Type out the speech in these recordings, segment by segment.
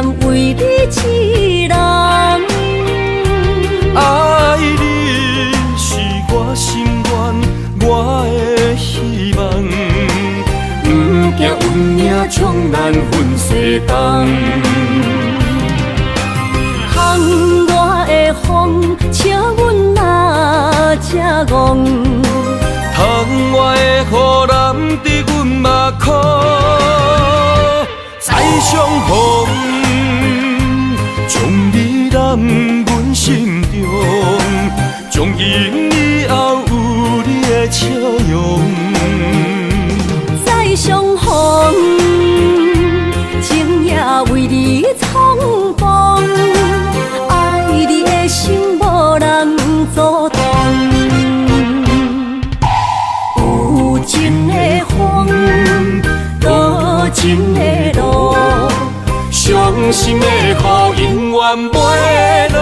念为你一人。爱你是我心愿，我的希望。不惊运命将咱分西东。窗外的风，笑阮哪只戆？窗外的雨淋伫阮目眶，再相逢，将你揽阮心中，从今以后有你的笑容。再相逢，情也为你苍茫，爱你的心无人阻挡。有情的风，多情的路，伤心的雨永远袂落。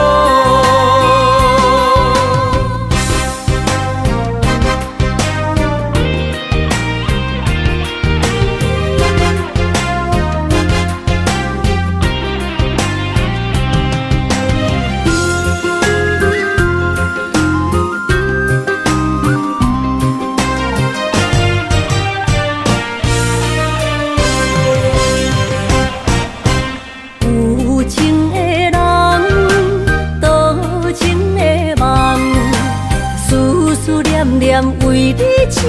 为你一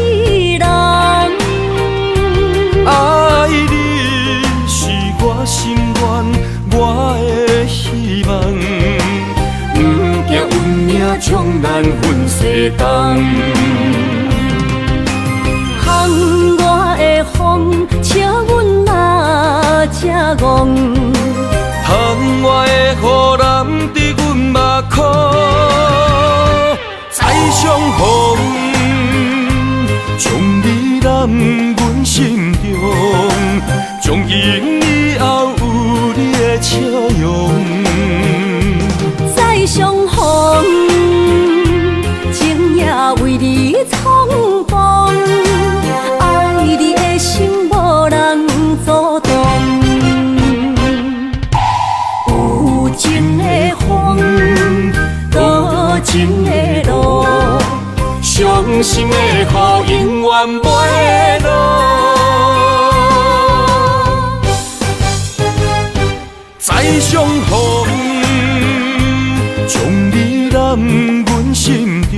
人，爱你是我心愿，我的希望。不惊运命将咱分西东。窗外的风，笑阮哪只戆？窗外的雨淋伫阮目眶，再相逢。将你揽阮心中，从今以后有你的笑容。再相逢，情也为你苍茫，爱你的心无人阻挡。有情的风，多情的路，伤心的雨永远袂落。再相逢，将你揽阮心中，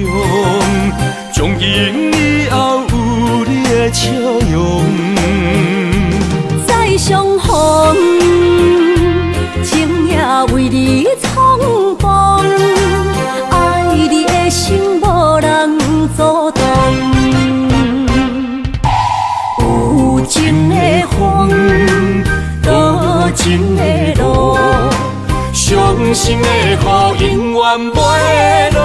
从今以后有你的笑容。再相逢，情也为你苍茫，爱你的心无人阻挡。有情的风，多情的路，伤心的雨永远袂落。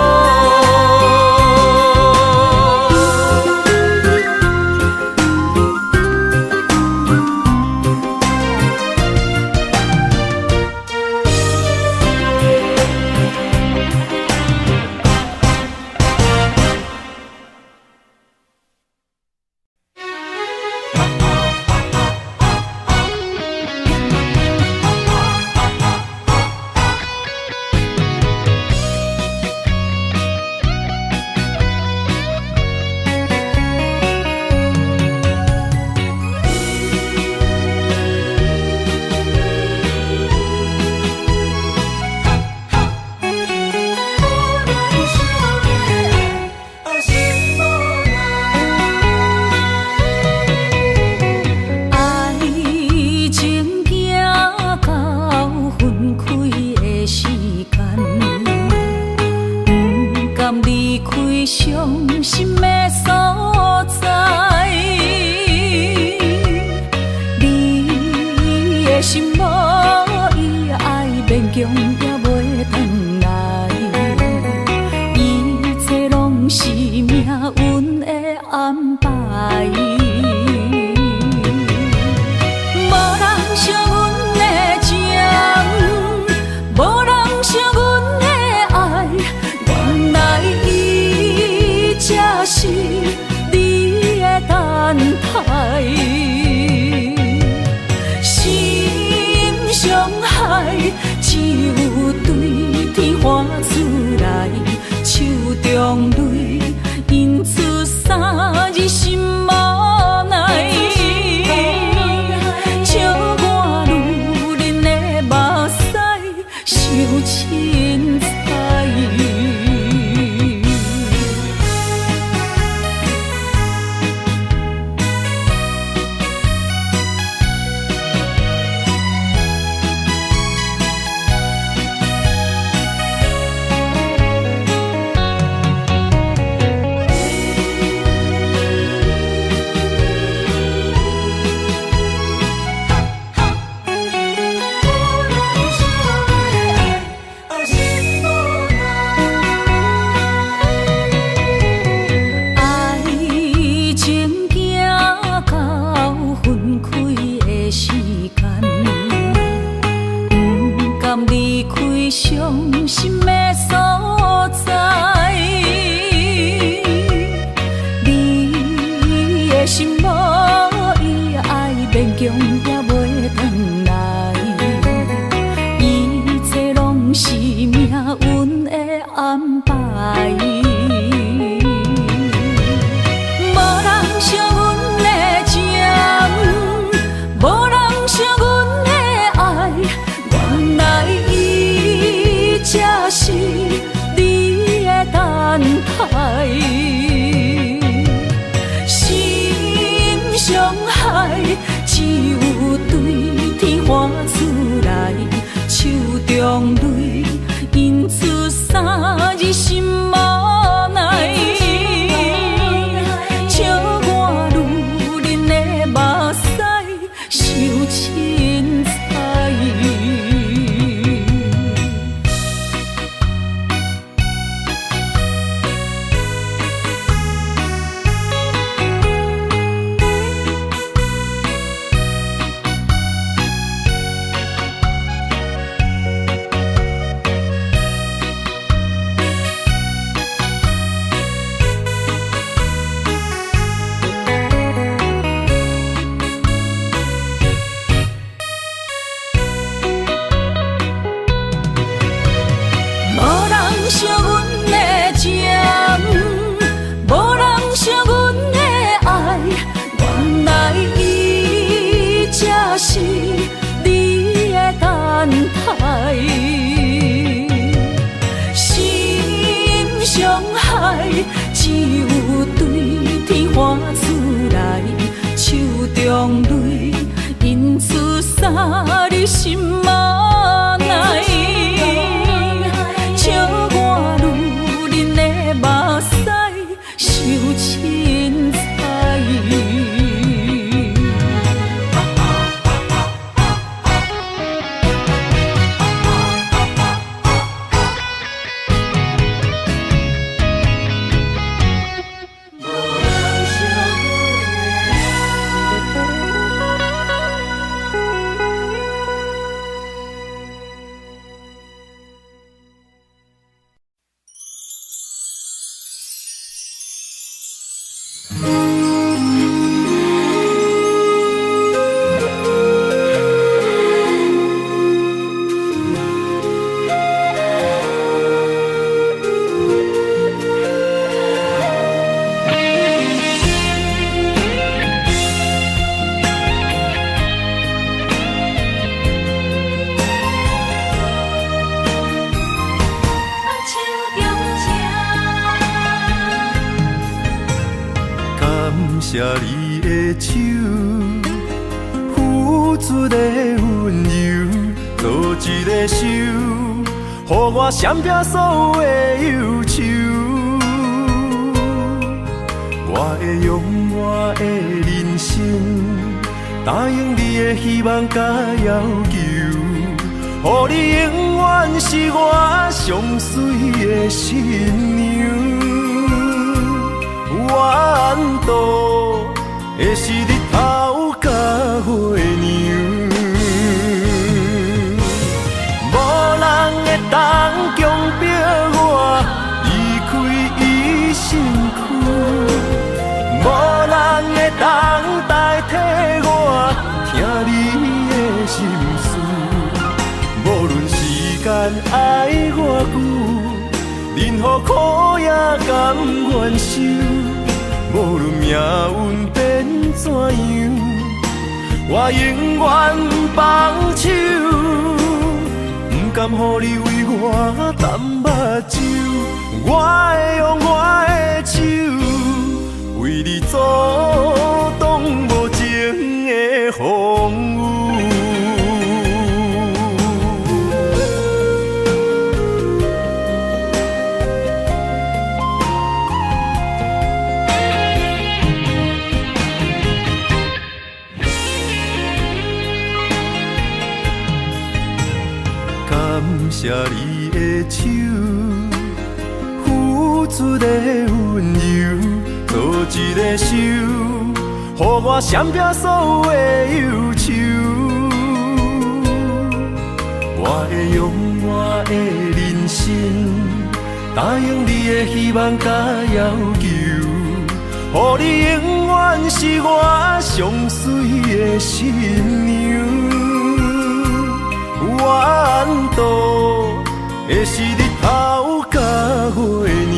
强也袂转来，一切拢是命运的安排。无人惜阮的情，无人惜阮的爱，原来伊才是你的等待。伤害只有对天喊出来，手中泪因出三字心无奈，笑我女人的目屎受凊彩。惜阮的情，无人惜阮的爱，原来伊才是你的等待。心伤害只有对天喊出来，手中泪因出三字心无奈。目屎受凊彩，谢你的手，付出的温柔，做一个手，予我闪避所有的忧愁。我会用我的人生，答应你的希望甲要求，予你永远是我上水的新娘。缘途会是日头甲月亮，无人会当强迫我离开伊身躯，无人会当代替我听你的心事。无论时间爱偌久，任何苦也甘愿受。无论命运变怎样，我永远放手，不甘予你为我淡目睭。我会用我的手，为你阻挡无情的风雨。感谢你的手，付出的温柔，做一个手，予我闪避所有的忧愁。我会用我的人生，答应你的希望甲要求，予你永远是我上水的新娘。缘投的是日头甲月亮，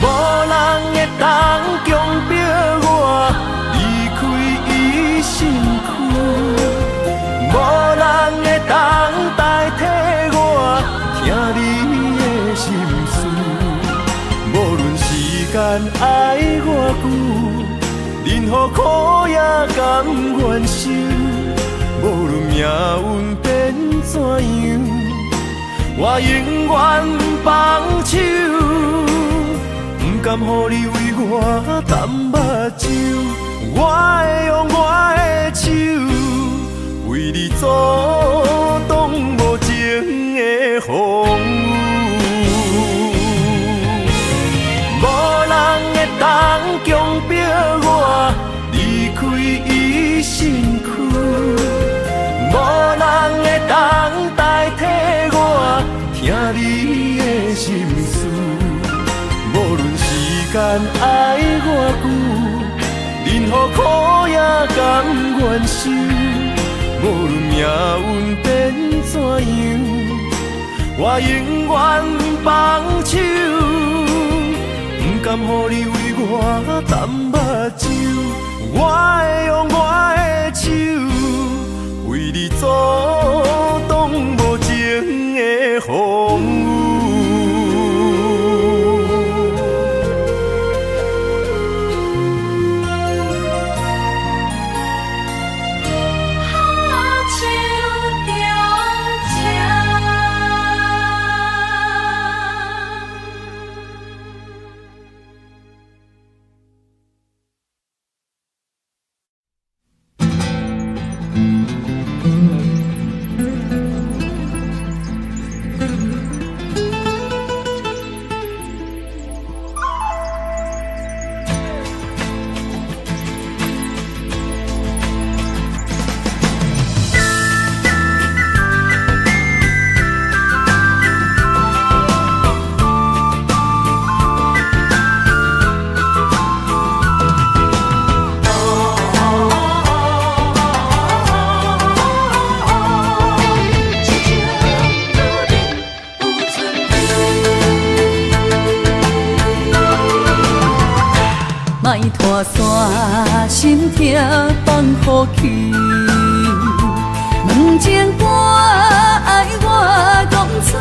无人会当强迫我离开伊身躯，无人会当代替我听你的心事。无论时间爱偌久，任何苦也甘愿受。无论命运变怎样，我永远放手，不甘予你为我淡目睭。我会用我的手，为你阻挡无情的风雨。无人会当强迫我离开伊身躯。无人会当代替我听你的心事，无论时间爱偌久，任何苦也甘愿受。无论命运变怎样，我永远放手，不甘予你为我淡目睭。我会用我的手，为你阻挡无情的风雨。莫拖山，心痛放乎去。问情歌爱我讲出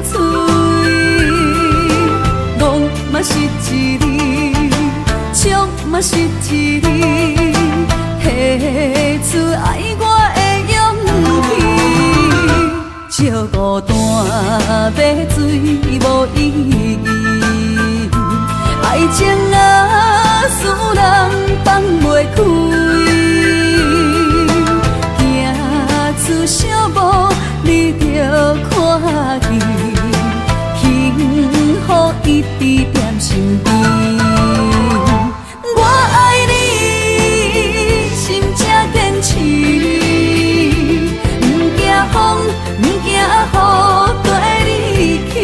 嘴，戆嘛是一字，唱嘛是一字，提出爱我的勇气。照孤单要水无意义，爱情啊，使人放袂开，行出小步，你着看见，幸福一直踮身边。我爱你，心正坚持，不惊风，不惊雨，跟你去。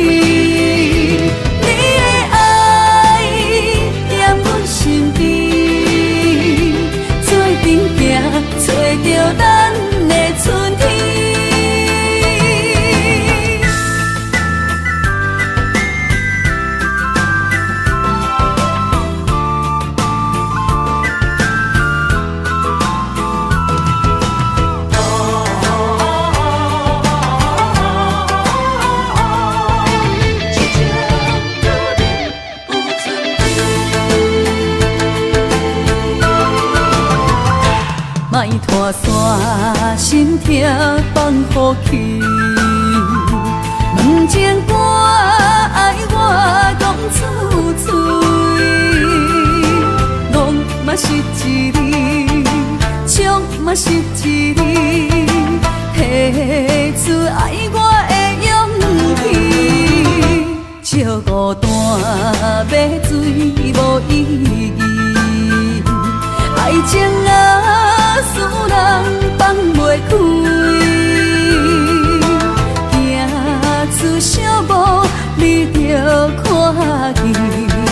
找着咱的春天。莫拖山，心痛放乎去。问情歌爱我讲出嘴，戆嘛是一字，唱嘛是一字，提出爱我的勇气。照孤单要水无意义，爱情啊，使人放袂开，行出小步，你着看见。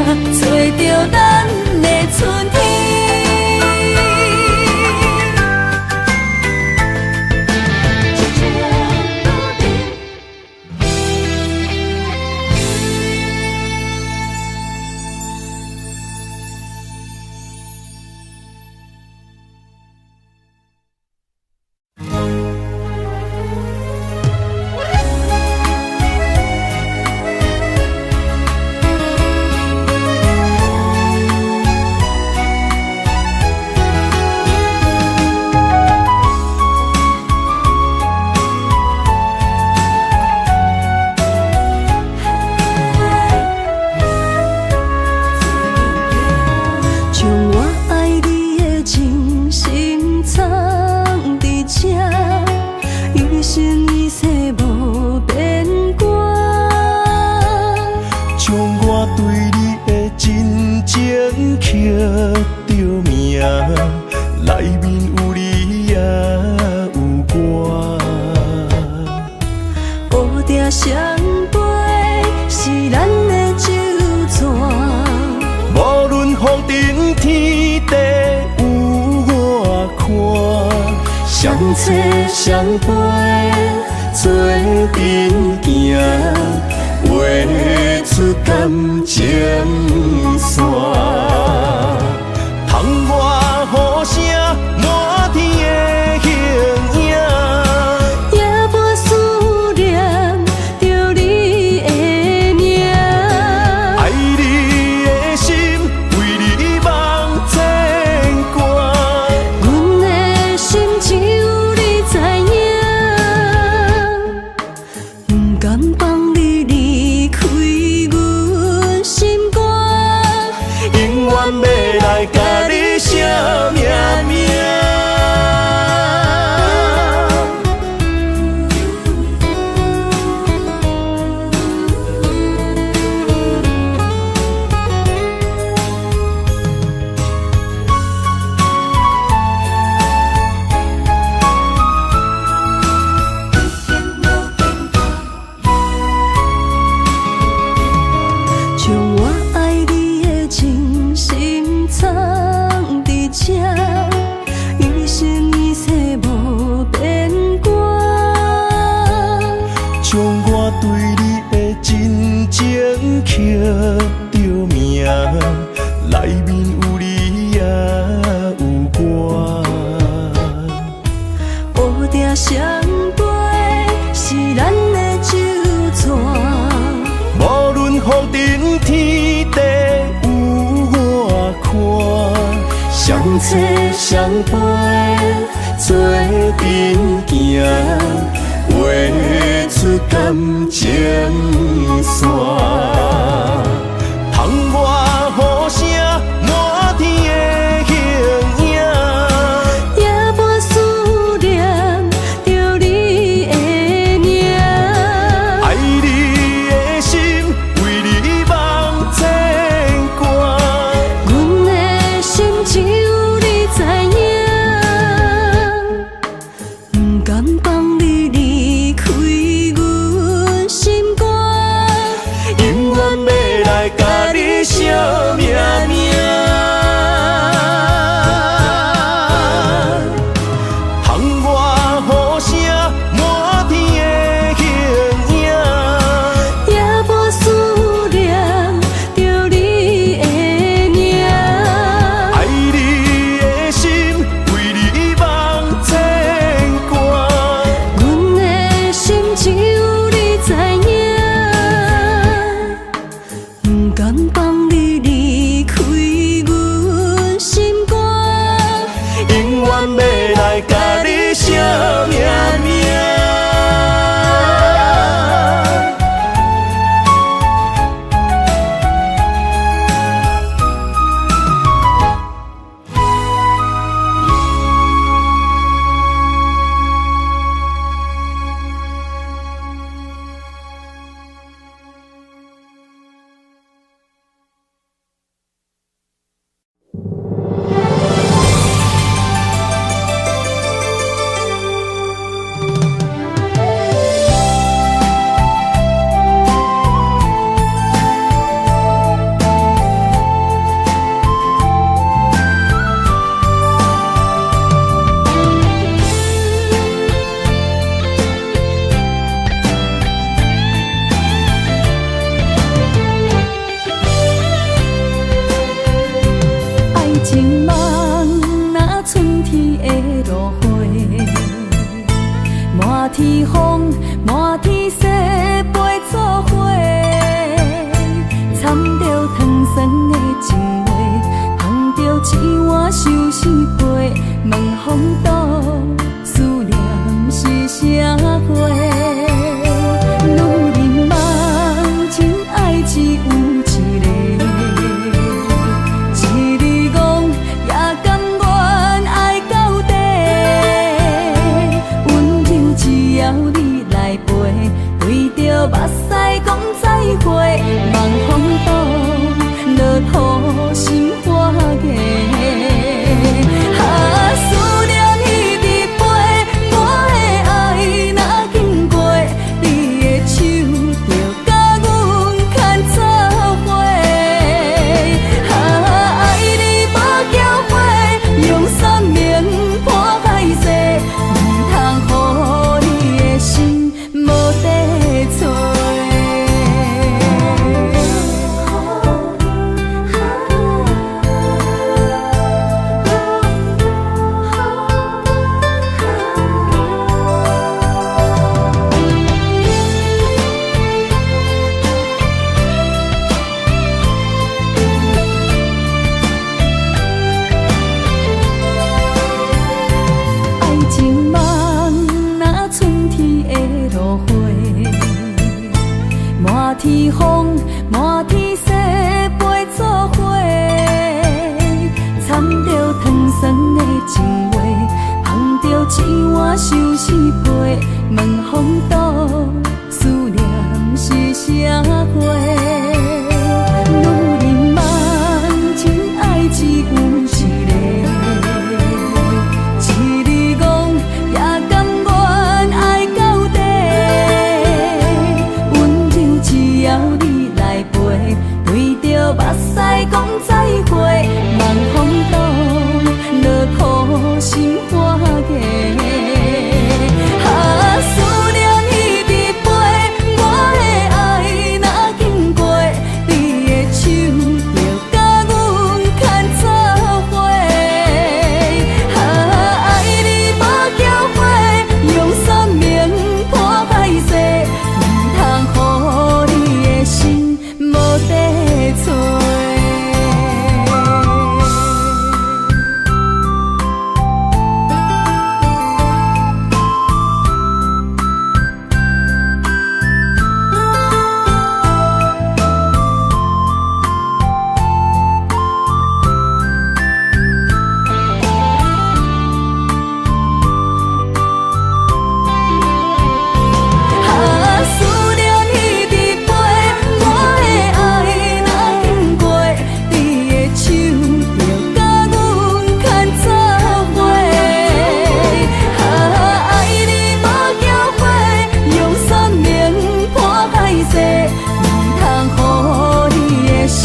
找着咱的春天。相陪做阵行，画出感情线。窗外雨声满天的形影，夜半思念着你的名。爱你的心为你梦牵挂，阮的心只有你知影，不甘放你离开阮心肝，永远要来甲你写命名。将我爱你的真心藏伫这，一生一世无变卦。将我对你的真情刻着名，内面有你也有我。乌定相陪是咱的酒泉。无论风尘天地有我看，相扯相陪做阵行，画出感情线。窗外雨声满天的形影，夜半思念着你的名。爱你的心为你梦牵挂，阮的心只有你知影，不甘放你离开阮心肝，永远要来甲你写命名。窗外雨声满天的形影，夜半思念着你的名。爱你的心为你梦牵挂，阮的心只有你知影，不甘放你离开情梦若春天的落花，满天风，满天雪，陪作伙，掺着糖酸的情话，捧着一碗相思杯，问风度思念是啥货？女人梦真爱只有一个，一字讲也甘愿爱到底，温柔只要你来陪，对着目屎讲再会，望风度落雨心花芽。思念一直飞，我的爱若经过，你的手就甲阮牵做伙。爱你无缴费，用生命破海誓，唔通予你的心无地找。爱情梦若春天的落花，满天风，满天雪，陪作伙，掺着糖酸的情话，捧着一碗相思杯，问风度思念是啥货？女人梦真爱只有一个，一字讲也甘愿爱到底，温柔只要你来陪，对着目屎讲再会，望风度落雨心花芽。思念一直飞，我的爱若经过，你的手就甲阮牵做伙。爱你无缴费，用生命破海誓，唔通予你的心无地找。思念一直飞，我的爱若经过，你的手就甲阮牵做伙。爱你无缴费，用生命破海誓，唔通予你的心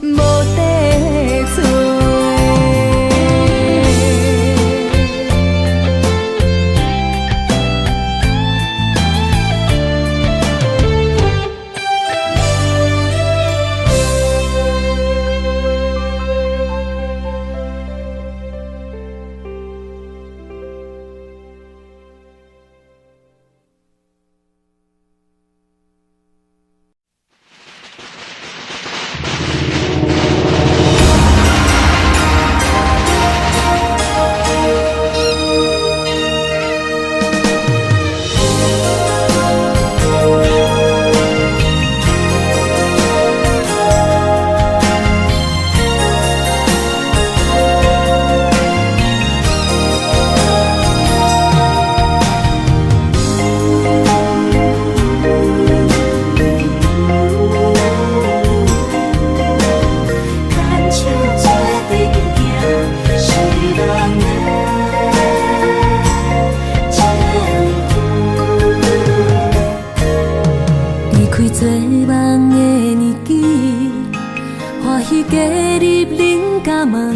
无地找。做梦的年纪，欢喜加入恁家门，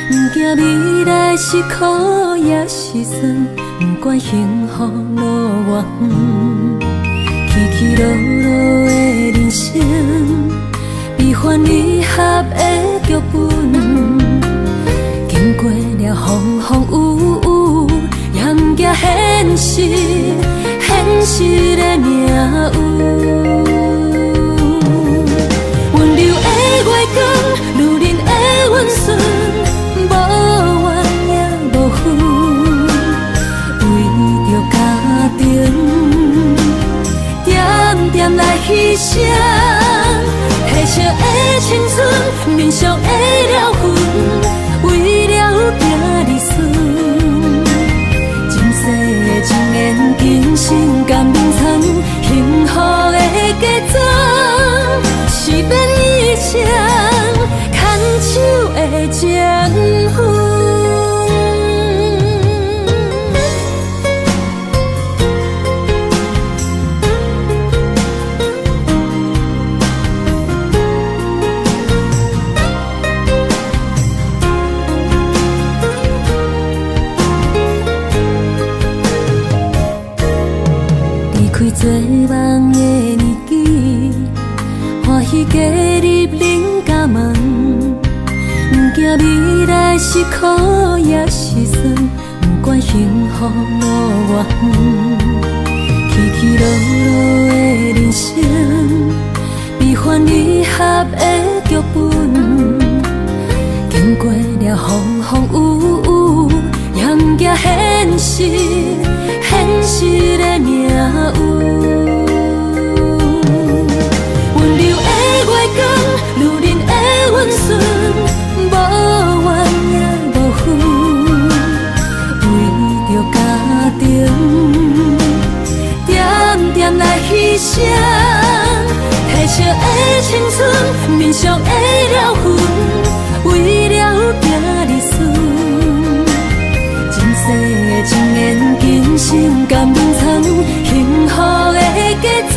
不惊未来是苦也是酸，不管幸福路偌远，起起落落的人生，比悲欢离合的剧本，经过了风风雨雨，严加现实，现实的命运。温柔的月光，女人的温顺，无怨也无恨，为着家庭，点点来牺牲。褪色的青春，面上的了痕，为了拼儿孙。前世情缘，今生甘眠藏，幸福的家庄，是变以前牵手的情分。做梦的年纪，欢喜加入恁家门，不惊未来是苦也是酸，不管幸福路偌远，起起落落的人生，悲欢离合的剧本，经过了风风雨雨，严加现实，现实的命运。温柔的月光，女人的温顺，无怨也无恨，为着家庭，点点来牺牲。褪色的青春，面上的了痕，为了拼儿孙。前世情缘，今生甘眠藏，幸福的家庄，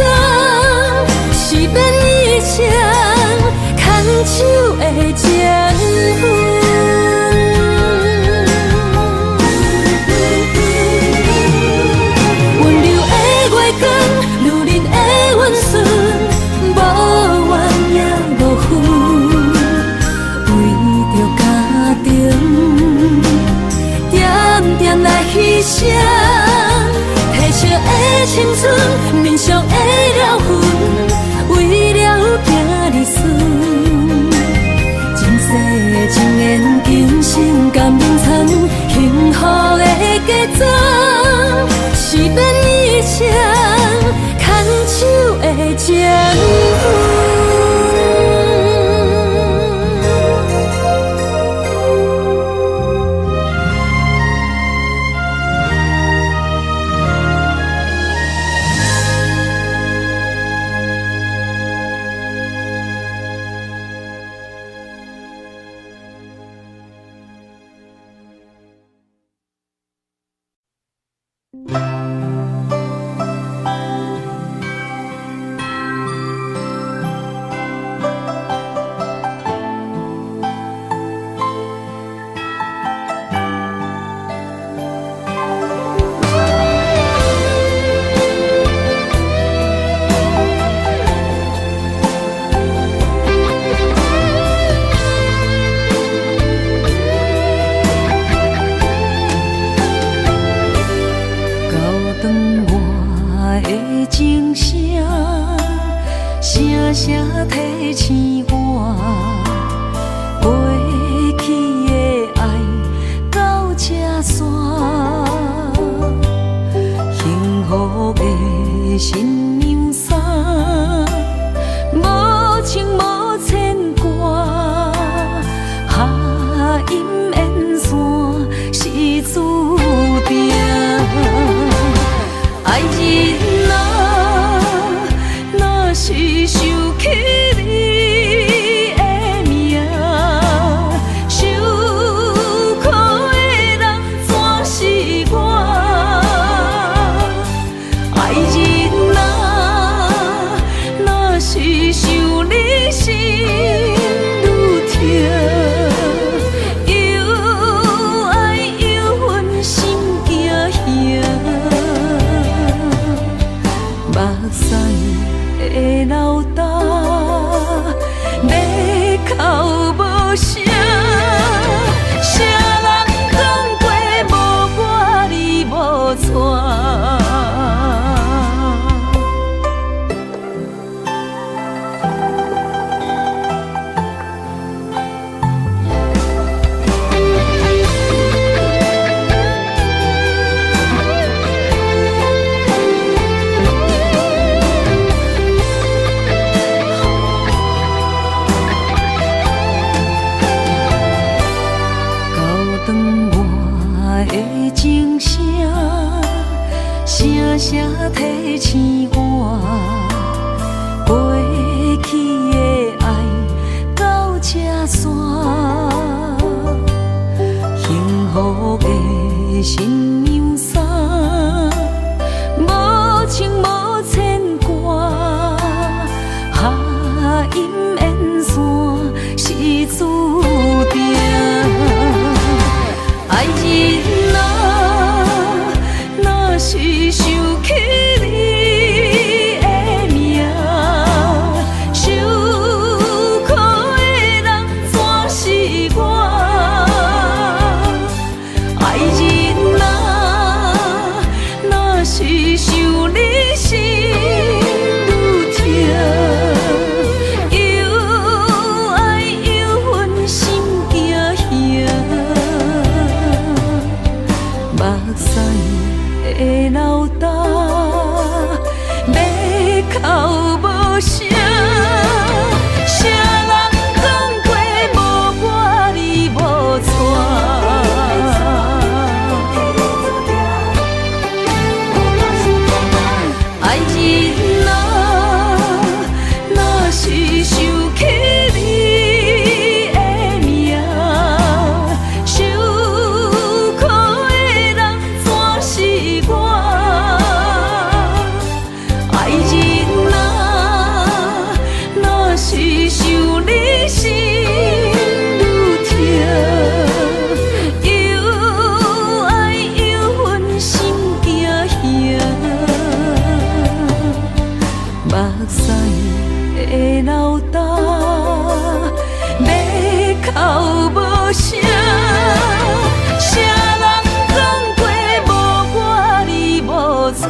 是变以前牵手的情分。温柔的月光，女人的温顺，无怨也无恨，为着家庭，点点来牺牲。褪色的青春，面上的了痕，为了拼儿孙。前世情缘，今生甘眠藏，幸福的家庄，是变以前牵手的情分。声提醒我，过去的爱到这线，幸福的新娘衫，无情无牵挂，下阴缘线是注定，爱人啊，若是想起你的名，受苦的人全是我。爱人啊，若是想你心愈痛，又爱又恨心惊吓，目屎的流干，要哭无声，谁人讲过无我你无带。爱人啊，若是想起你的名，受苦的人全是我。爱人啊，若是想你心愈痛，又爱又恨心惊吓，目屎的流干，要哭无声，谁人讲过无我你无带。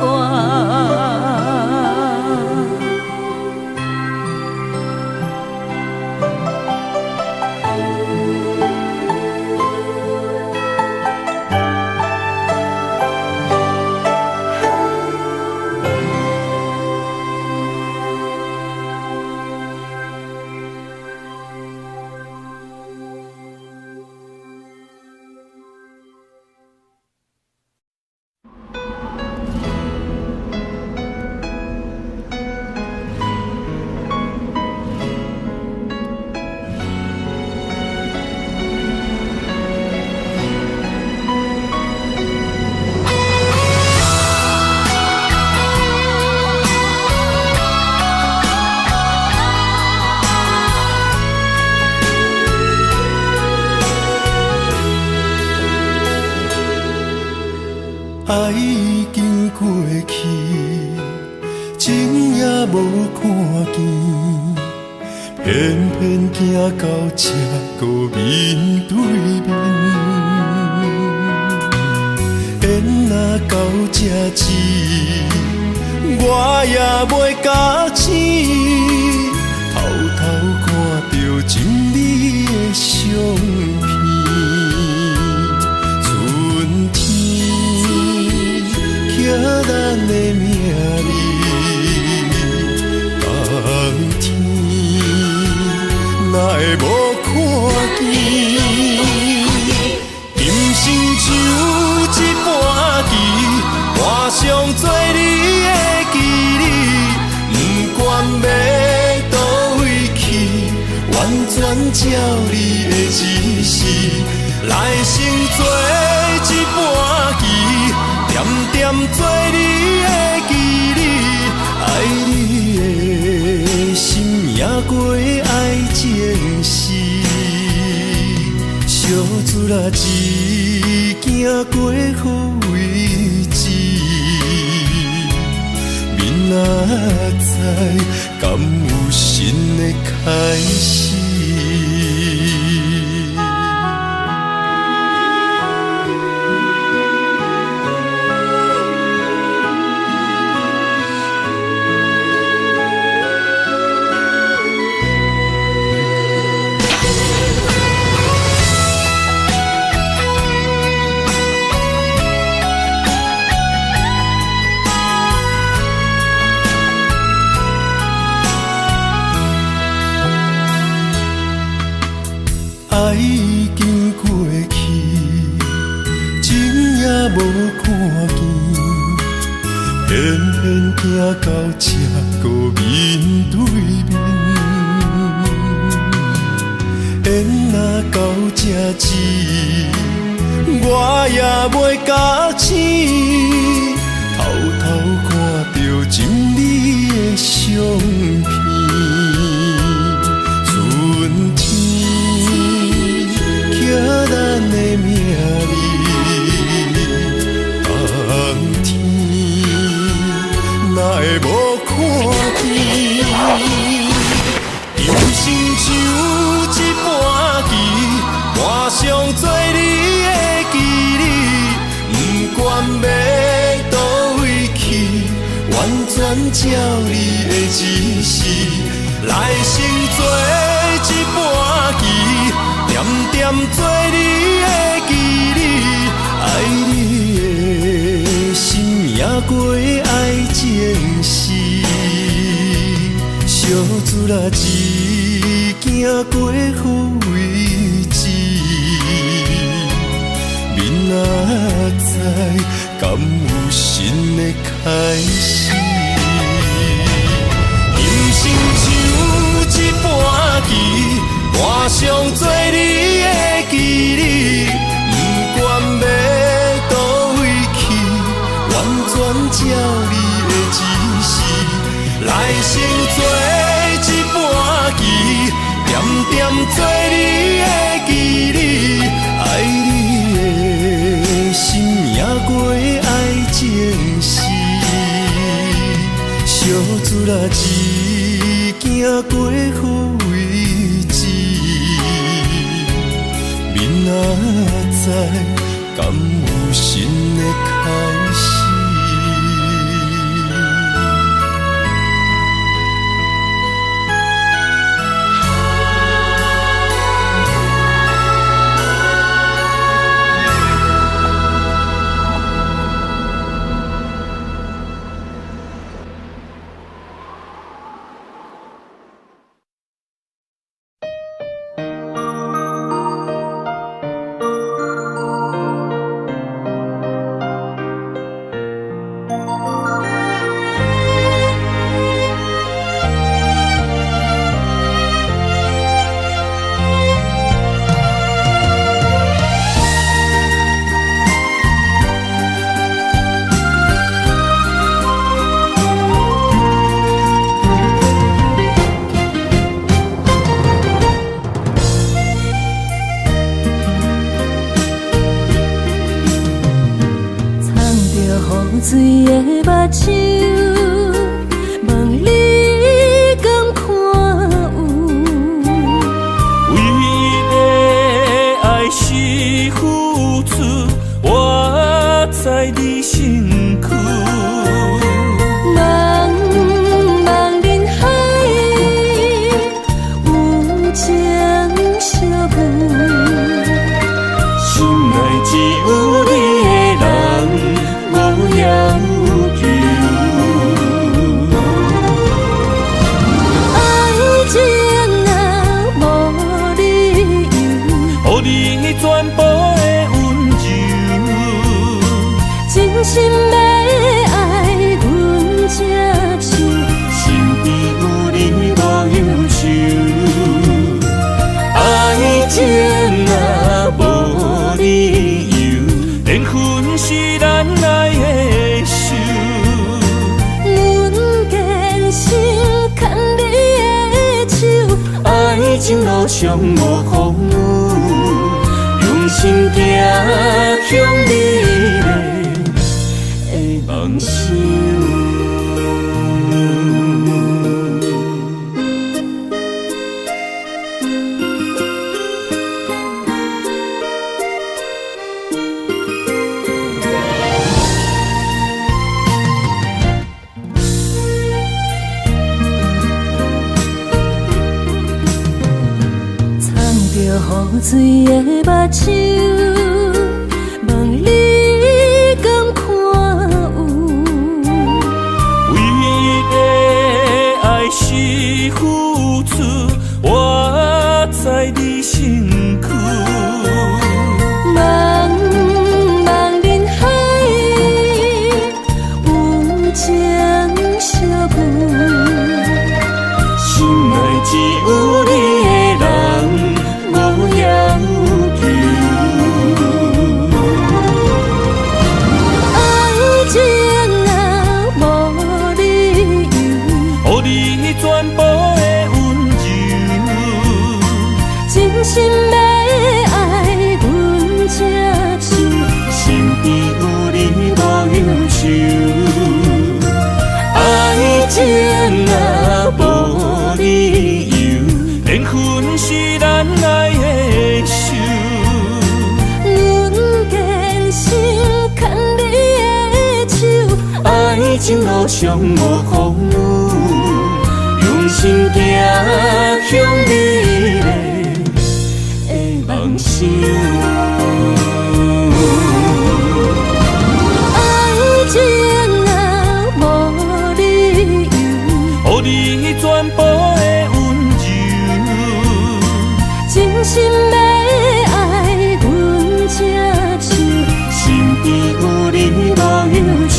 爱已经过去，情也无看见，偏偏行到这个面对面。缘若到这止，我也袂甲醒，偷偷看到真美的相片。春天刻咱的名字，冬天哪会无看见？今生只有一盘棋，换上做你的记忆，不管要倒位去，完全照你的指示，来生做一盘棋，点点做你的记忆，爱你的心也过爱情诗，小船啊一行过好位置，明仔载敢有新的开始？爱已经过去，情也无看见，偏行到这个面对面，缘若到这止，我也袂甲醒，偷偷看着情你的相片，春天寄咱的名字，冬天哪会无看见？人生像一盘棋，换上做你的记忆，不管要倒位去，完全照你的指示，来生做一盘棋，点点做你的记忆，爱你的心也过爱情事，小子啦一行过好位置，明仔载敢有新的开始？人生像一盘棋，换上做你的记忆，不管要倒位去，完全照你的指示，来生做一盘棋，点点做你的记忆，爱你的心也过爱情事，小子啦一行过好位置，明仔载敢有新的开始？水的目睭，问你敢看有？为了爱是付出，我在你身躯。茫茫人海，有情相伴，心内只有你的人。无要求，爱情若无理由，予你全部的温柔，真心要爱阮才像，身边有你无忧愁，爱情若无理由，连分是咱爱的手。阮坚信牵你的手，爱情路上无风雨，用心行向你的梦想。雨水的目睭，问你敢看有？为了爱是付出，我在你身躯。茫茫人海，有情心要爱阮才手，身边有你无忧愁，爱情若无理由，缘分是咱爱的手。阮坚守牵你的手，爱情路上无风雨，用心行向美丽的梦想。爱情若无理由，予你全部的温柔，真心要爱阮才手，身边有你无忧愁。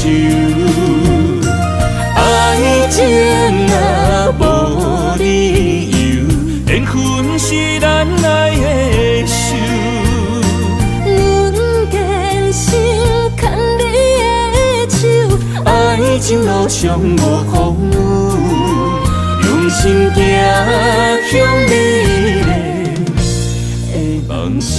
爱情若无理由，缘分是咱爱的手。阮坚守牵你的手，爱情路上无风雨，用心行向美丽的梦想。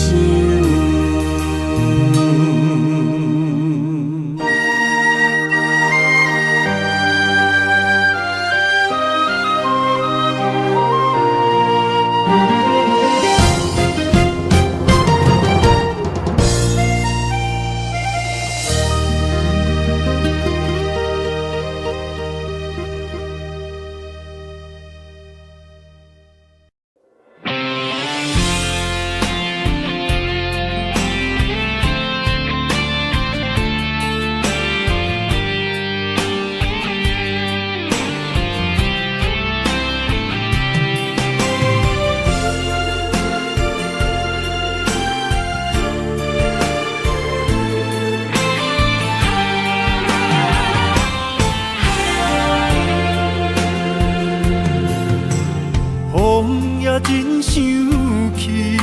风也真生气，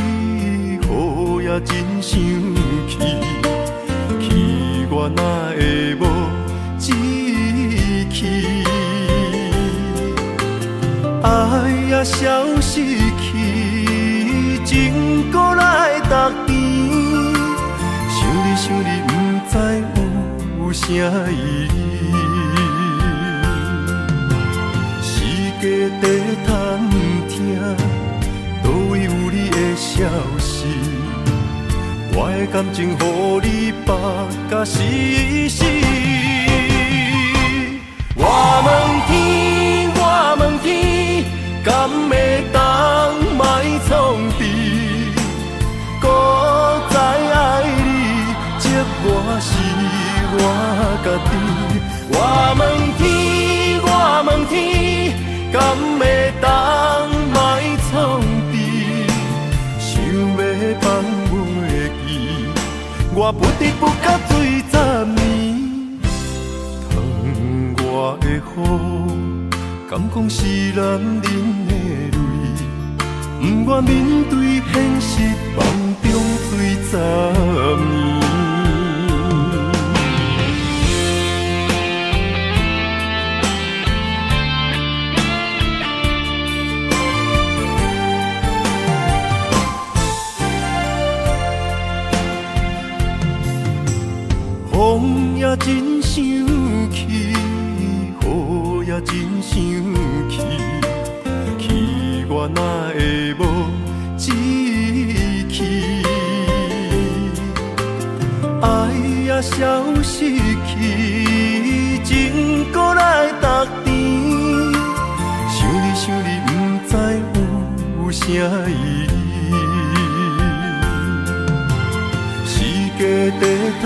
雨也真生气，气我哪会无志气？爱也消失去，情搁来逐甜。想你想你，不知有啥意义。时家地探听，倒位有你的消息？我的感情，予你绑甲死死。我问天，我问天，敢会当莫创治？搁再爱你，这我是我家己。我问天，我问天，敢会当莫创治？想要放袂记，我不得不甲水10年。窗外的雨，敢讲是男人的泪？不愿面对现实，梦中水10年。风也真生气，雨也真生气，气我哪会无志气？爱也消失去，情搁来逐甜。想你想你，不知有啥意义？时家地探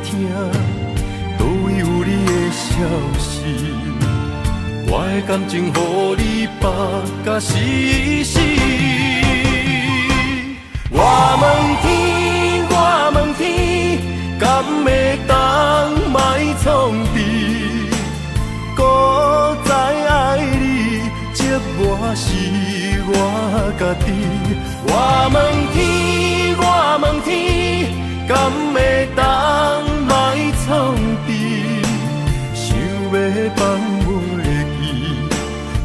听，倒位有你的消息？我的感情，予你绑甲死死。我问天，我问天，敢会当莫创治？搁再爱你，这我是我家己。我问天，我问天，敢会当莫创治？想要放袂记，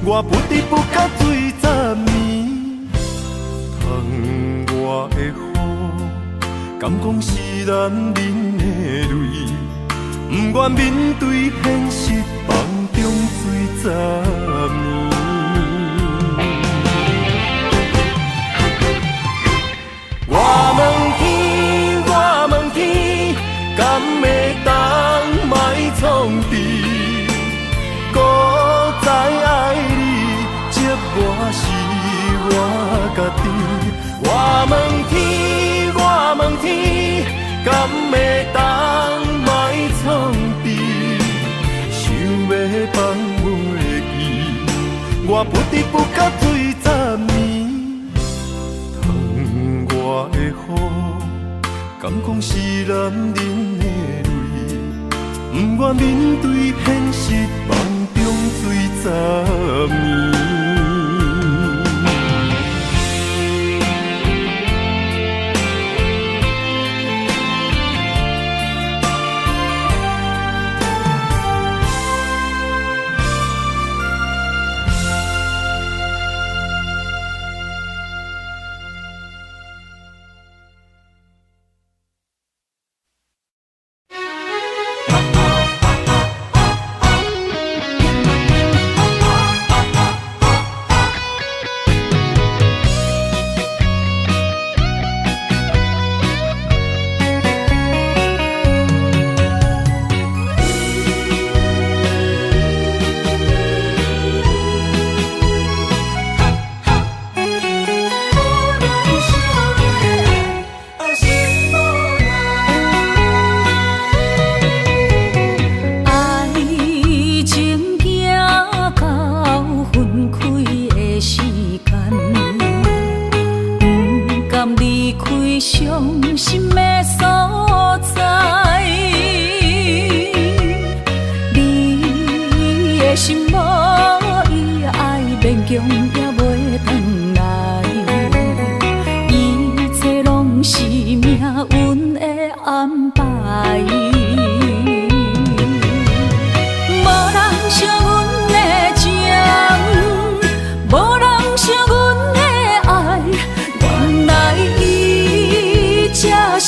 我不得不甲水10年。窗我的雨，敢讲是男人的泪，不愿面对现实，梦中水十年。我问天，我问天，敢会当卖创治？孤在爱你，寂寞是我家己。我问天，我问天，敢会当卖创治？想要放袂记，我不得不甲水十年。窗外的雨，敢讲是男人的泪，不愿面对现实，梦中水十年。伤心的所在，你的心无伊爱勉强也袂转来，一切拢是命运的安排。无人像阮的情，无人像阮的爱，原来伊才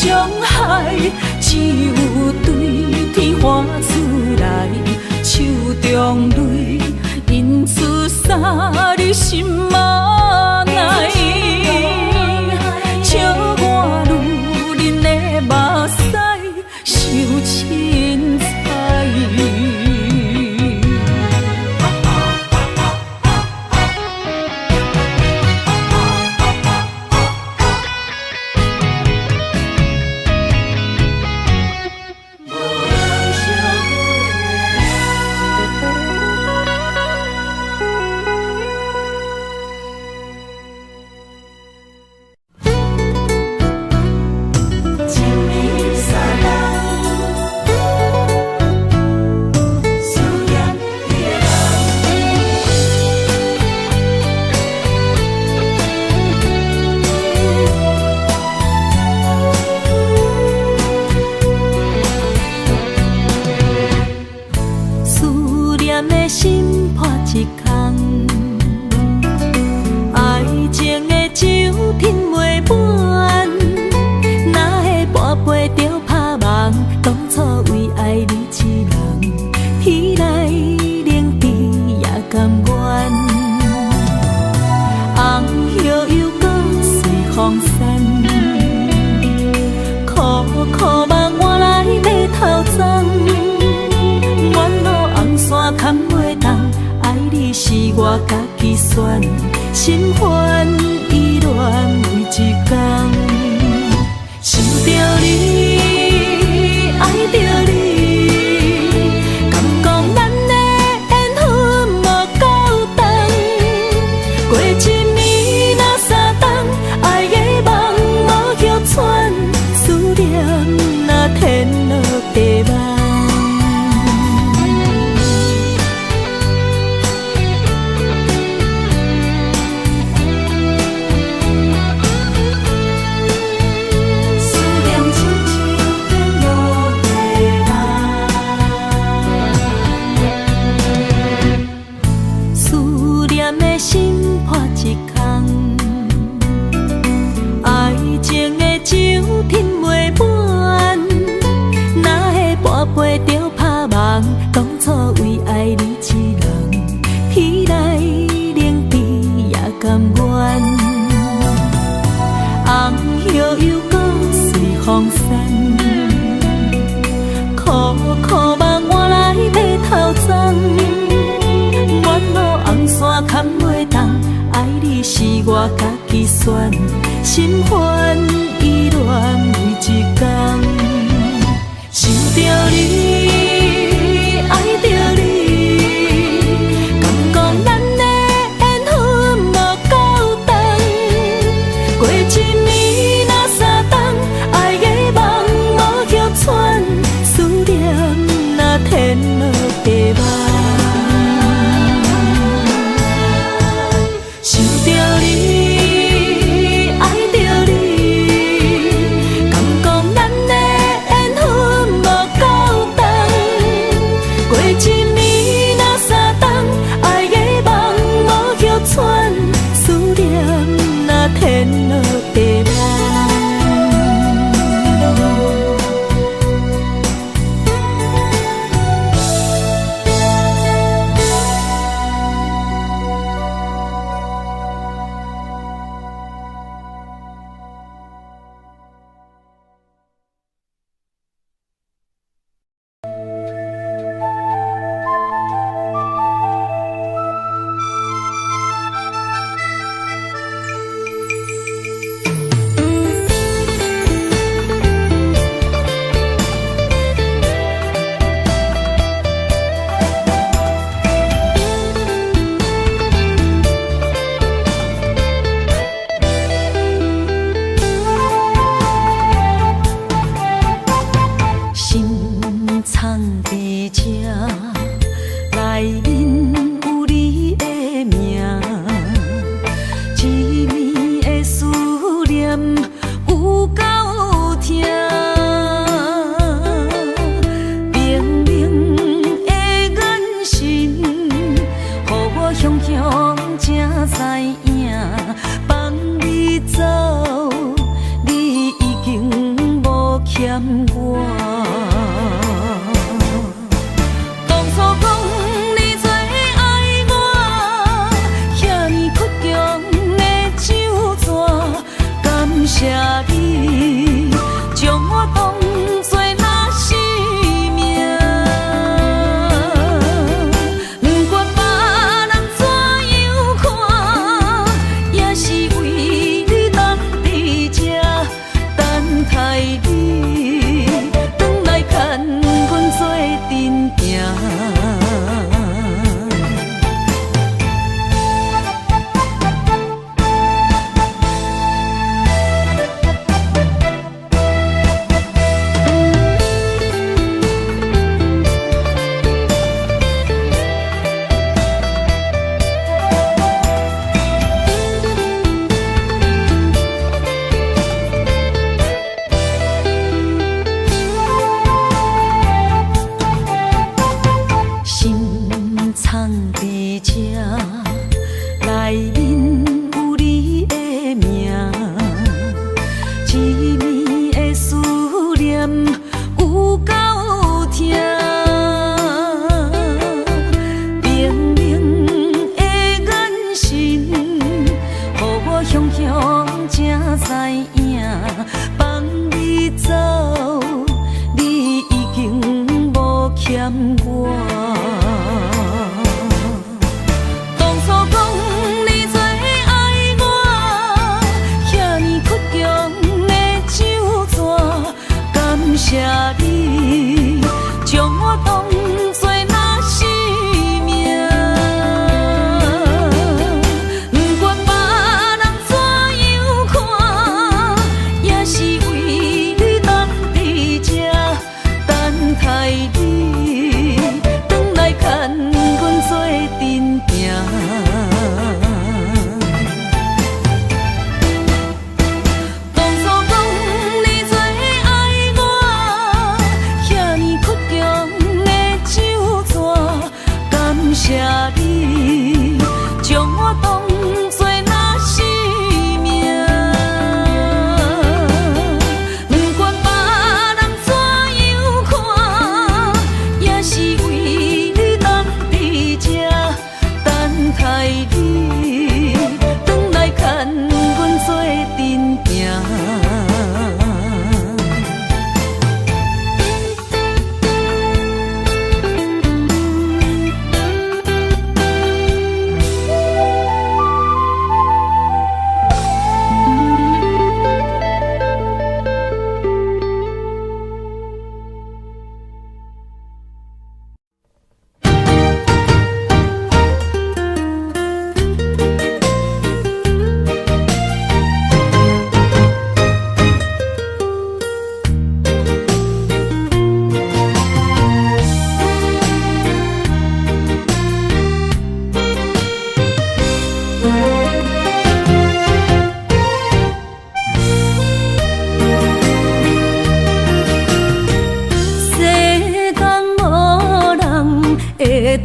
伤害，只有对天花出来，手中泪印出啥你心嘛奈，笑我女人的目屎受凊彩。我家己选，心烦意乱为一天，想着你，爱着你，敢讲咱的缘分无够长，过一暝若三冬，爱的梦无许喘，思念若天落地网。陪着拍梦，当初为爱你一人，天来冷冰也甘愿。红叶又搁随风散，苦苦梦换来马头鬃。远路红线牵袂动，爱你是我家己选，心烦意乱为一天。想着你，爱着你，敢讲咱的缘分无够长，过一暝若三冬，爱的梦无许喘，思念若天落地网。想着你，爱着你。我。当初讲你最爱我，遐尼倔强的手纸，感谢你将我当作那生命。不管别人怎样看，也是为你等伫这，等待你转来牵阮做阵行。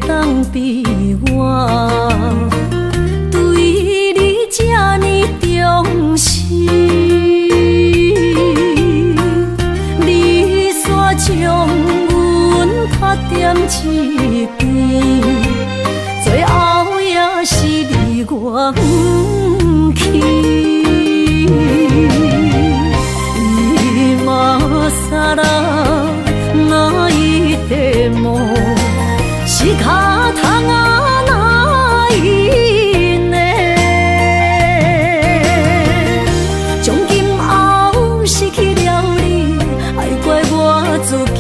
当比我对你这呢重视，你煞将阮拍点一边，最后也是你我不去。今ら泣いても仕方がないね。从今后失去了你，爱怪我自己。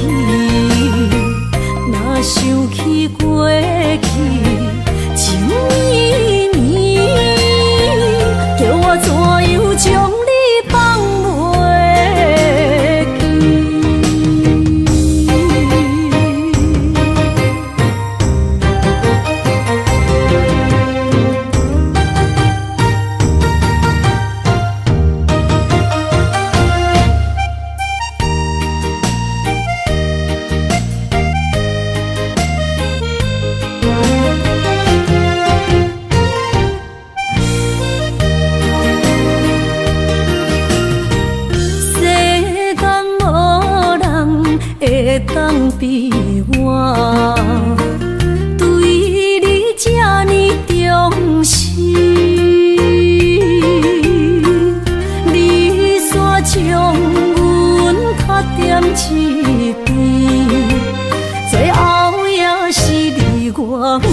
若想起过去情绵绵，叫我怎样将你放袂记？当比我对你这呢重视，你煞将阮较点一边，最后也是你我不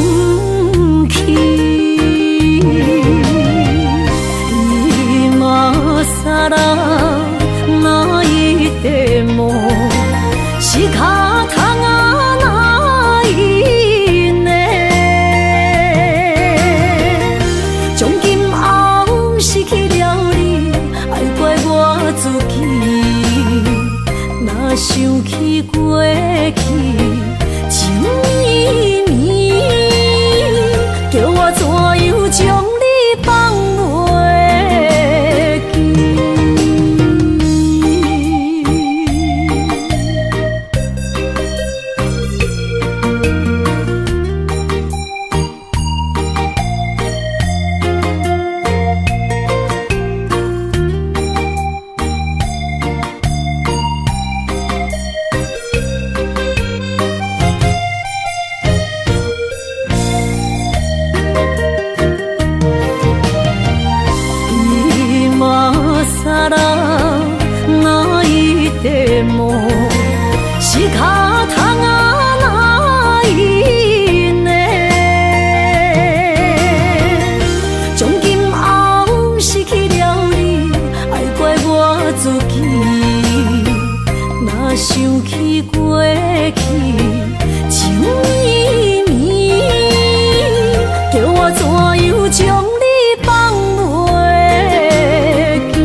去。今さら泣いても仕方がないね。从今后失去了你，爱怪我自己。若想起过去情绵绵，叫我怎样将你放袂记？さら泣いても仕方がないね。从今后失去了你，爱怪我自己。若想起过去情绵绵，叫我怎样将你放袂记？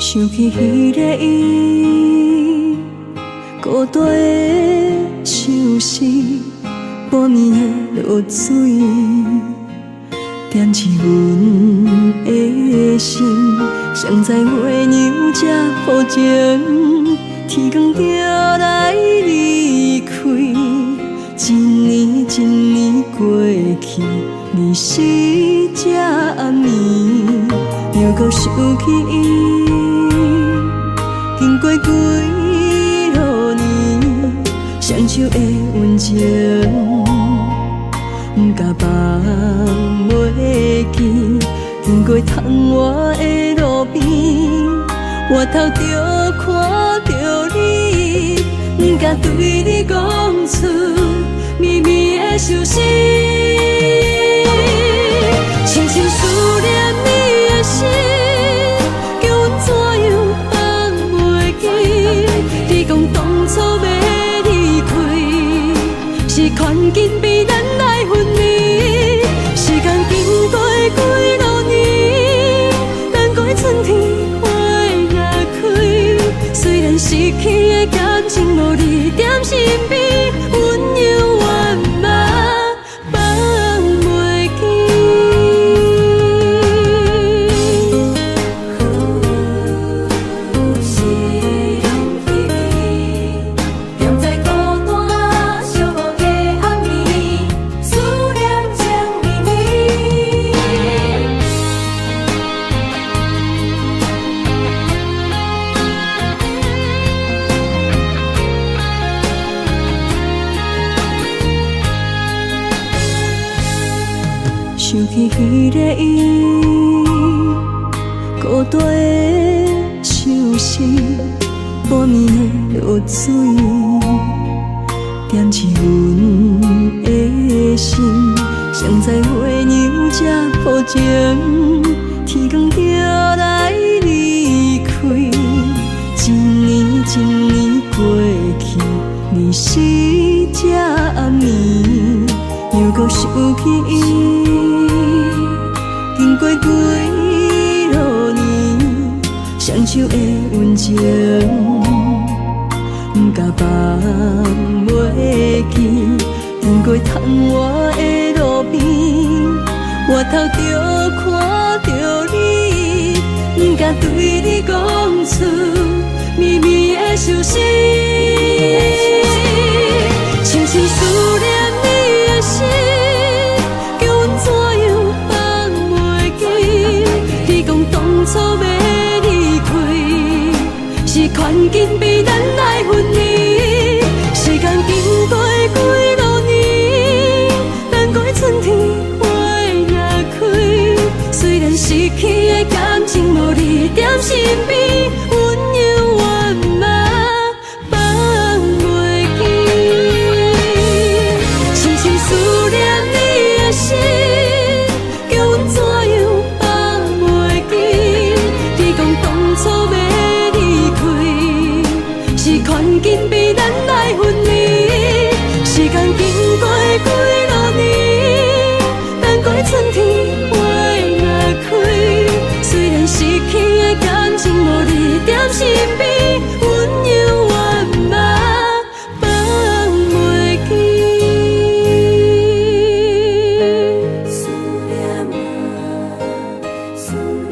想起彼个伊，孤单的相思，半暝的落水，点起阮的心。谁知月娘这抱情，天光就来离开。一年一年过去，你是这暗暝，又搁想起伊。经过几落年，双手的温情，不敢放袂记。经过窗外的路边，我头就看到你，不敢对你讲出秘密的相思。深深思念你的心，叫阮怎样？你讲当初要离开，是看紧比咱来分离。时间经过几落年，等过春天花也开。虽然失去的感情无你踮心边，温柔圆满放袂记。想起彼个伊，孤单的相思，半暝的落水，点起阮的心。谁知月娘这抱情，天光就来离双手的温情，不甲放袂记。经过窗外的路边，我头就看着你，不敢对你讲出绵绵的相思。深深思念你的心，叫阮怎样放袂记？你讲当初要离开，是权紧被咱来分离。时间经过几多年，等待春天花若开。虽然失去的感情无你踮身边，温柔我嘛放袂记。深深思念你的心，叫阮怎样放袂记？你讲当初要离开，是权紧被咱来分离。时间经过几多年，等待春天花若开。虽然失去的感情无你踮身边，温柔我嘛放袂记。思念啊，思念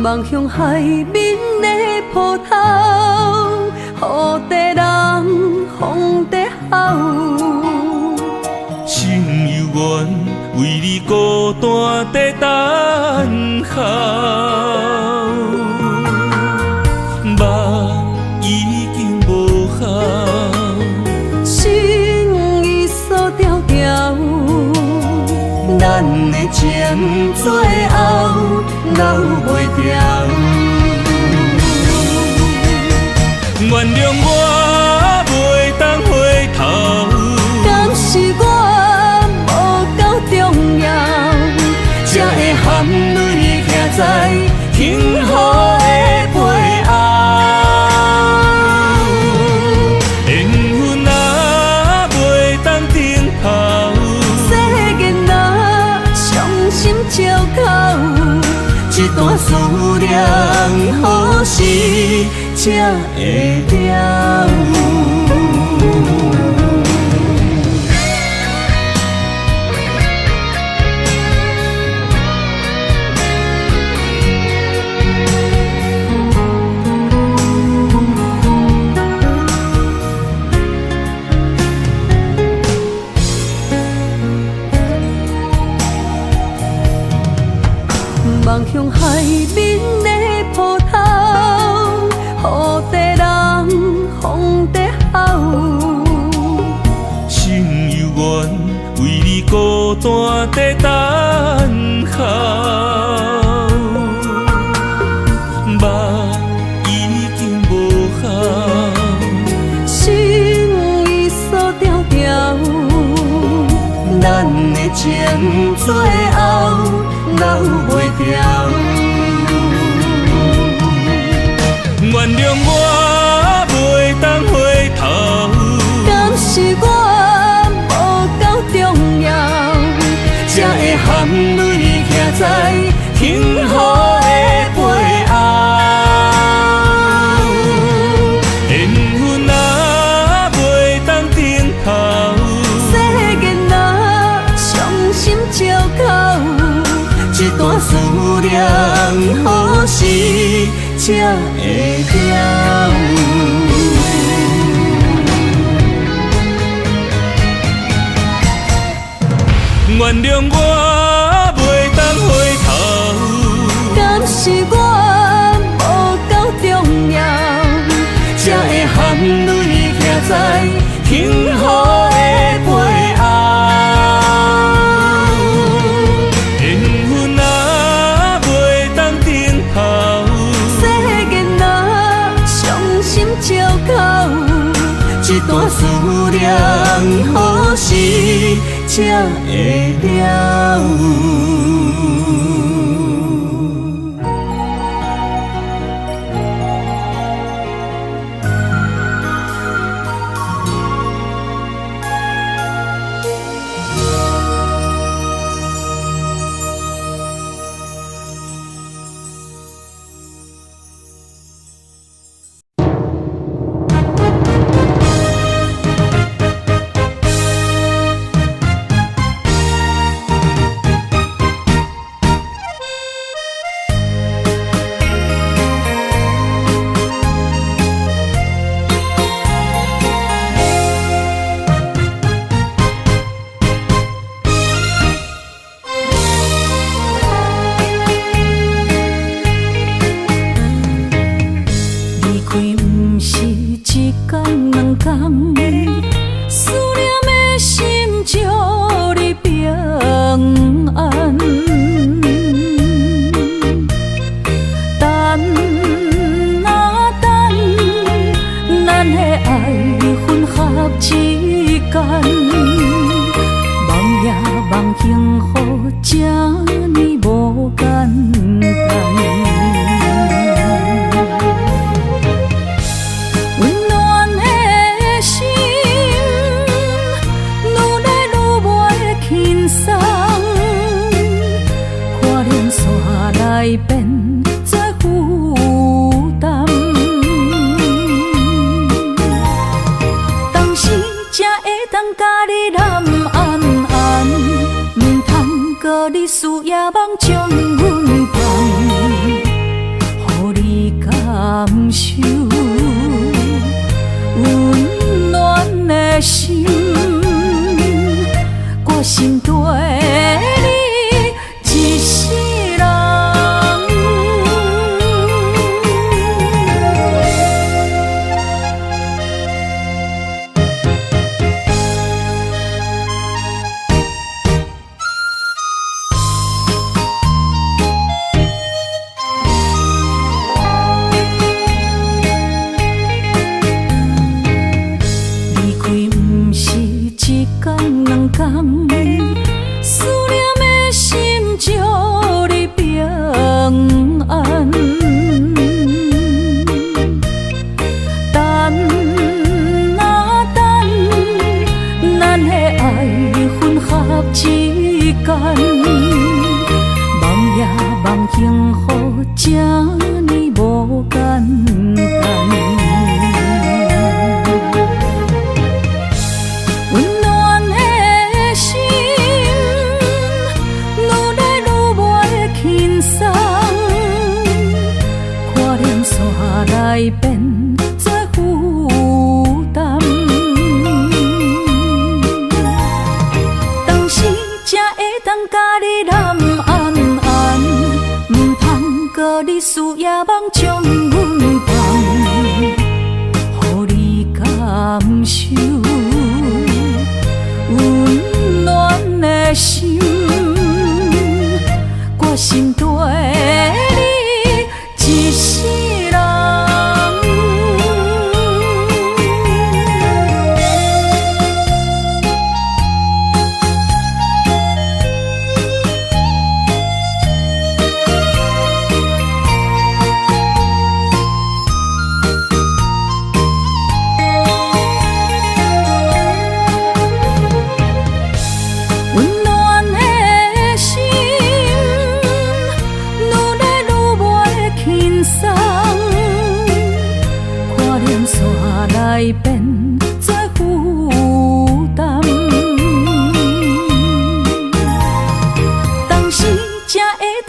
望向海面的波涛，雨地人，风地吼。心犹原为你孤单在等候，梦已经无效，心已锁条条。咱的情最后留袂掉，原谅我袂当回头，敢是我无够重要，才会含泪徛在幸福的背后。缘分啊袂当停靠，世间啊伤心借口，一段思念何时才会了？望向海面的波涛，雨地人，风地吼。心犹原为你孤单在等候，梦已经无效，心已锁条条。咱的情最后留袂掉，原谅我袂当回头，敢是我无够重要，才会含泪徛在幸福的背后。缘分啊袂当停靠，世间啊伤心借口，一段思念，何时才会了？原谅我袂当回头，敢是我无够重要，才会含泪徛在幸福的背后？缘分啊袂当等候，世间若伤心借口，一段思念，何时才会了？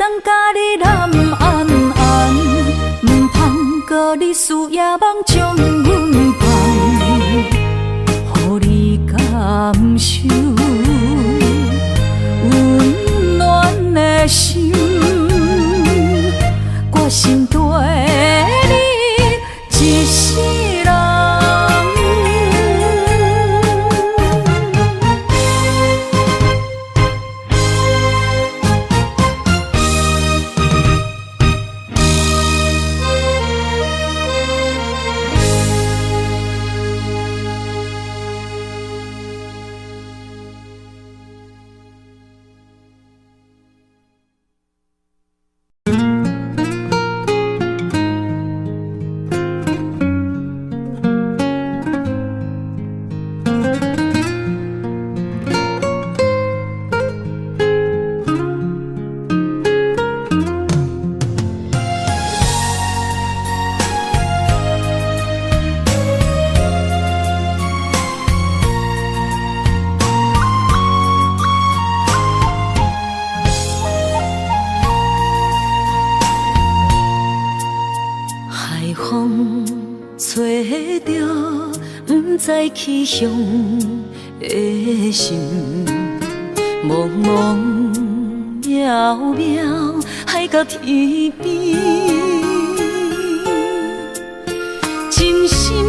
当甲你揽安安，唔通搁你思夜梦将阮放，予你感受温暖的心，决心对你一世人。在气象的心，茫茫渺渺海角天边，真心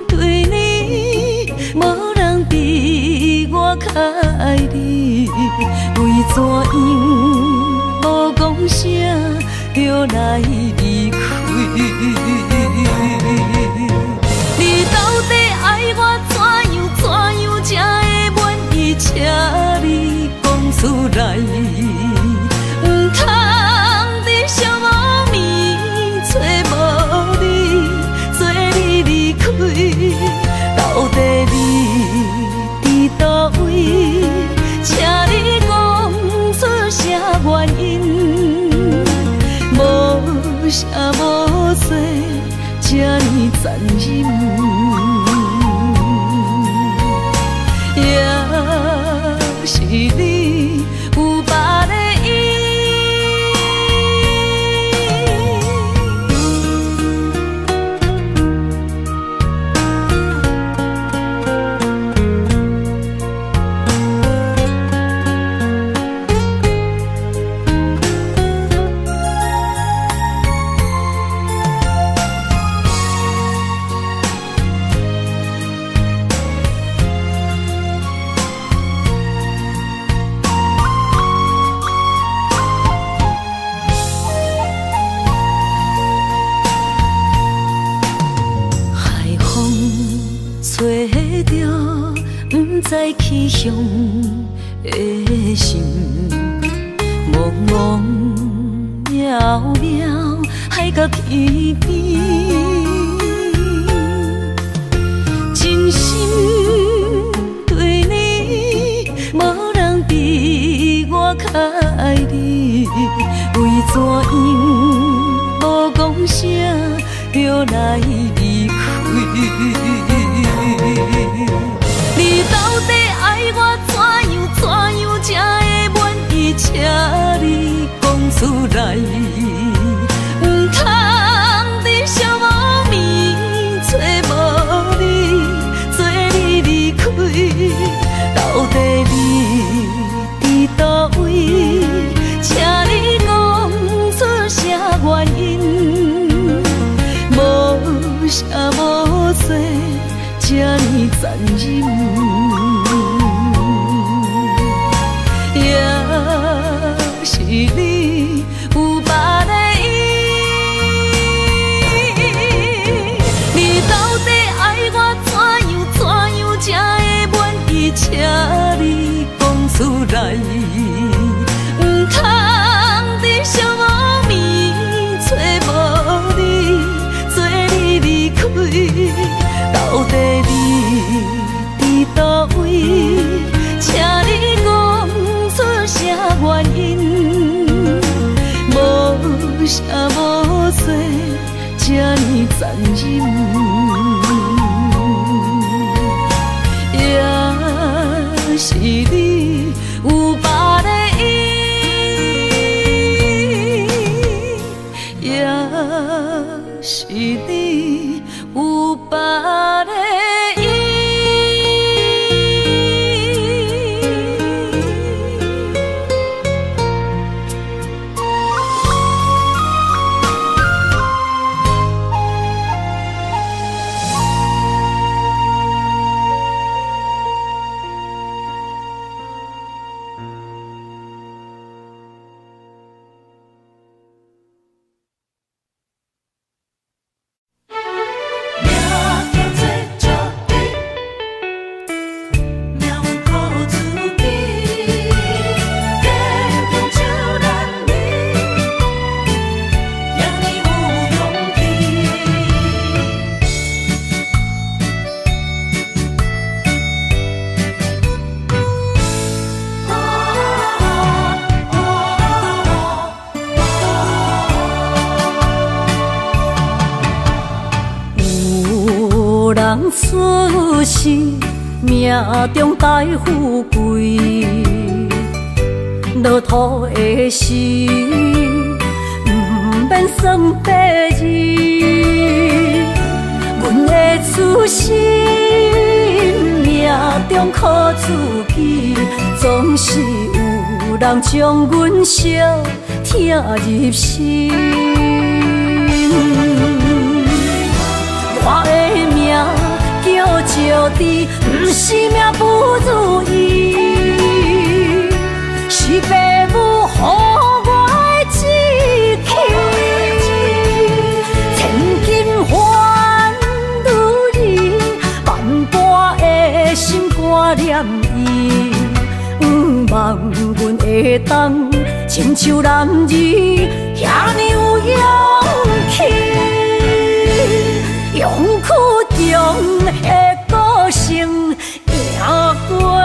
对你，无人比我较爱你。为怎样无讲声就来离开？你到底爱我怎样才会满意？请你讲出来，唔通在寂寞暝找无你，做你离开。到底你伫倒位？请你讲出啥原因？无啥无做。这呢残忍，也是你有别的意。在气象的心，茫茫渺渺海角天边，真心对你，无人比我较爱你。为怎样无讲声就来离开？你到底爱我怎样才会满意？请你讲出来，唔通在寂寞暝找无你，做你离开。到底你伫倒位？请你讲出啥原因？无啥无做。这呢残忍，也是你有别的意。你到底爱我怎样才会满意？请你讲出来，唔通在寂寞暝找无你，做你离开。到底你伫倒位？请你讲出啥原因？无啥无做，这呢残忍，也是你有别的意。人出世，命中带富贵，落土的时，不免算白字。阮的出身，命中靠自己，总是有人将阮惜听入心。我的命叫石地，不是命不如意，是父母予我的志气。千金换如意，万般的心挂念伊，望阮会当亲像男儿遐尼有勇气。勇屈强的个性，赢过泪。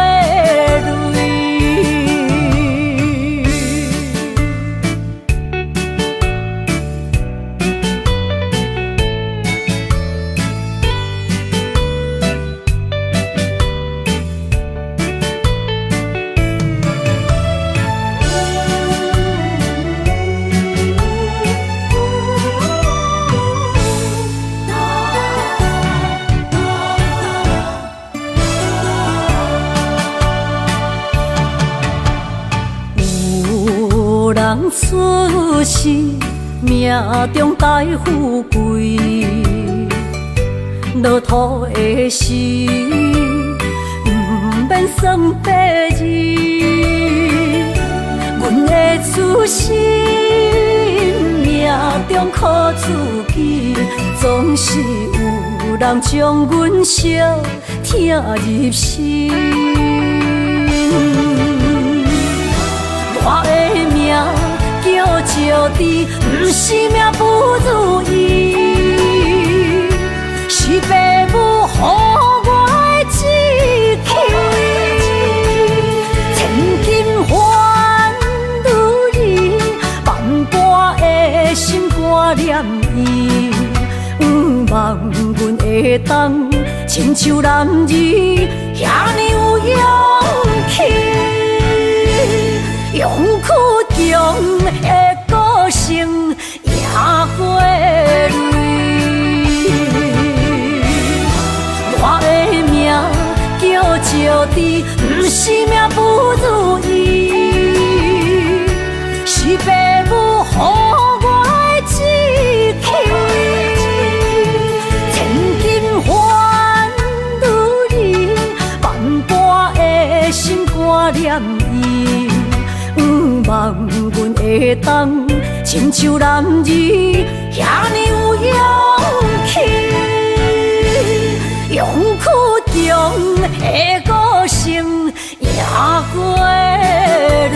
人出世，命中带富贵，落土的时，不免算白字。阮的出身，命中靠自己，总是有人将阮惜听入心。我的命叫石地，不是命不如意，是父母予我的志气。千金换如意，万般的心挂念伊，望阮会当亲像男儿遐尼有勇气。勇屈强的个性，赢过泪。我的命叫石地，不是命不如意，是父母予我的志气。千金换如意，万般的心挂念伊。望阮会当亲像男儿遐尼有勇气，勇屈强的个性赢过泪。